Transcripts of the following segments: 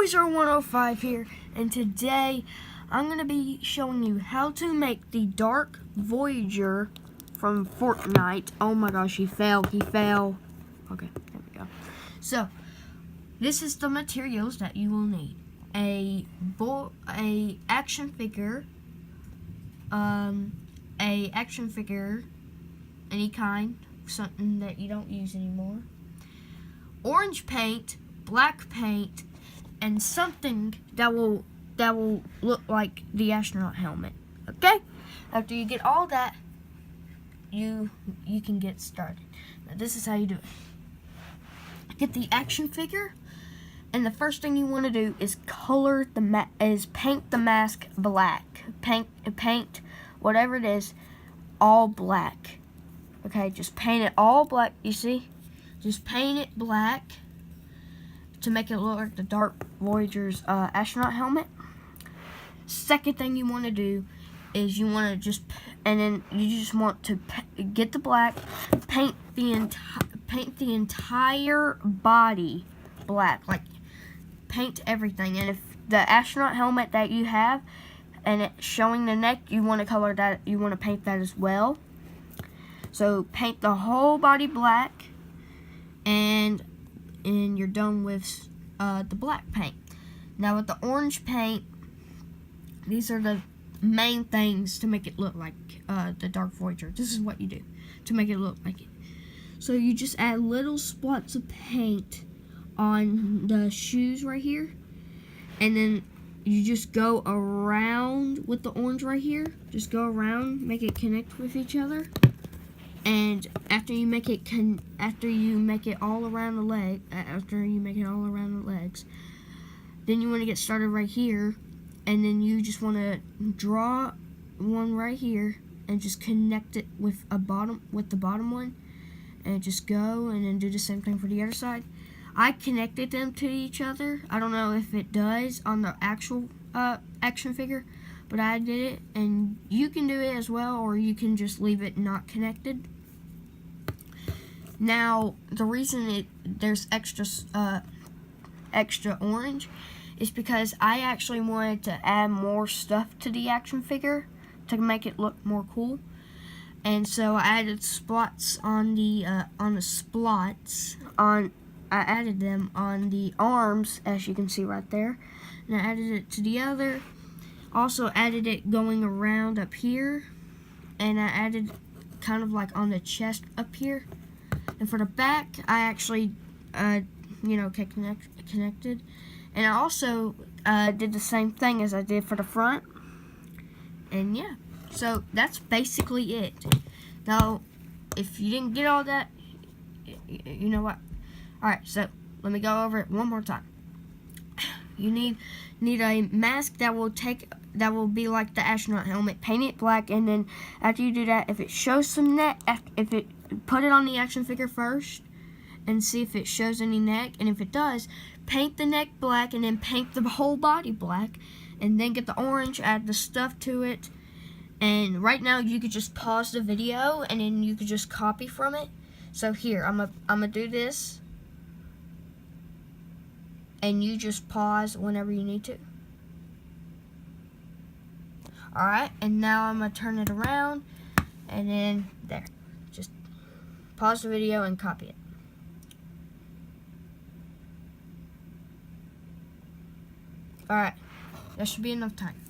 Voyager105 here, and today I'm going to be showing you how to make the Dark Voyager from Fortnite. Oh my gosh, he fell. Okay, there we go. So, this is the materials that you will need. A action figure, any kind, something that you don't use anymore. Orange paint, black paint, and something that will look like the astronaut helmet. Okay? After you get all that, you can get started. Now this is how you do it. Get the action figure, and the first thing you want to do is paint the mask black. Paint whatever it is all black. Okay, just paint it all black. You see? Just paint it black to make it look like the Dark Voyager's astronaut helmet. Second thing you want to do is you want to get the black, paint the entire body black, like paint everything. And if the astronaut helmet that you have and it's showing the neck, you want to color that, you want to paint that as well. So paint the whole body black, and you're done with the black paint. Now with the orange paint, these are the main things to make it look like the Dark Voyager. This is what you do to make it look like it. So you just add little spots of paint on the shoes right here, and then you just go around with the orange right here. Just go around, make it connect with each other. And after you make it all around the legs, then you want to get started right here, and then you just want to draw one right here and just connect it with the bottom one, and just go and then do the same thing for the other side. I connected them to each other. I don't know if it does on the actual action figure, but I did it, and you can do it as well, or you can just leave it not connected. Now, the reason there's extra orange is because I actually wanted to add more stuff to the action figure to make it look more cool, and so I added spots on the I added them on the arms, as you can see right there, and I added it to the other. Also added it going around up here, and I added kind of like on the chest up here. And for the back, I actually, connected. And I also did the same thing as I did for the front. And yeah, so that's basically it. Now, if you didn't get all that, you know what? Alright, so let me go over it one more time. You need a mask that will be like the astronaut helmet. Paint it black, and then after you do that, if it shows some neck, put it on the action figure first and see if it shows any neck, and if it does, paint the neck black and then paint the whole body black, and then get the orange, add the stuff to it. And right now you could just pause the video and then you could just copy from it. So here, I'm gonna do this, and you just pause whenever you need to. Alright, and now I'm going to turn it around, and then there. Just pause the video and copy it. Alright, that should be enough time.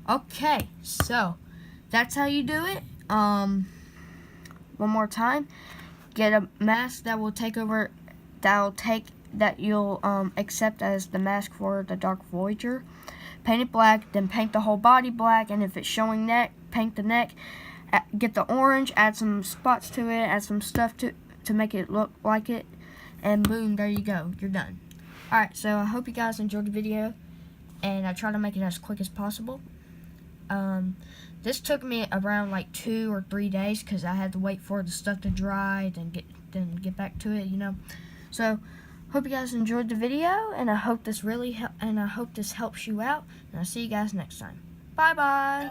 Okay, so that's how you do it. One more time. Get a mask that you'll accept as the mask for the Dark Voyager. Paint it black, then paint the whole body black, and if it's showing neck, paint the neck. Get the orange, add some spots to it, add some stuff to make it look like it, and boom, there you go, you're done. Alright, so I hope you guys enjoyed the video, and I try to make it as quick as possible. This took me around like 2 or 3 days because I had to wait for the stuff to dry, then get back to it, So hope you guys enjoyed the video, and I hope this helps you out, and I'll see you guys next time. Bye bye.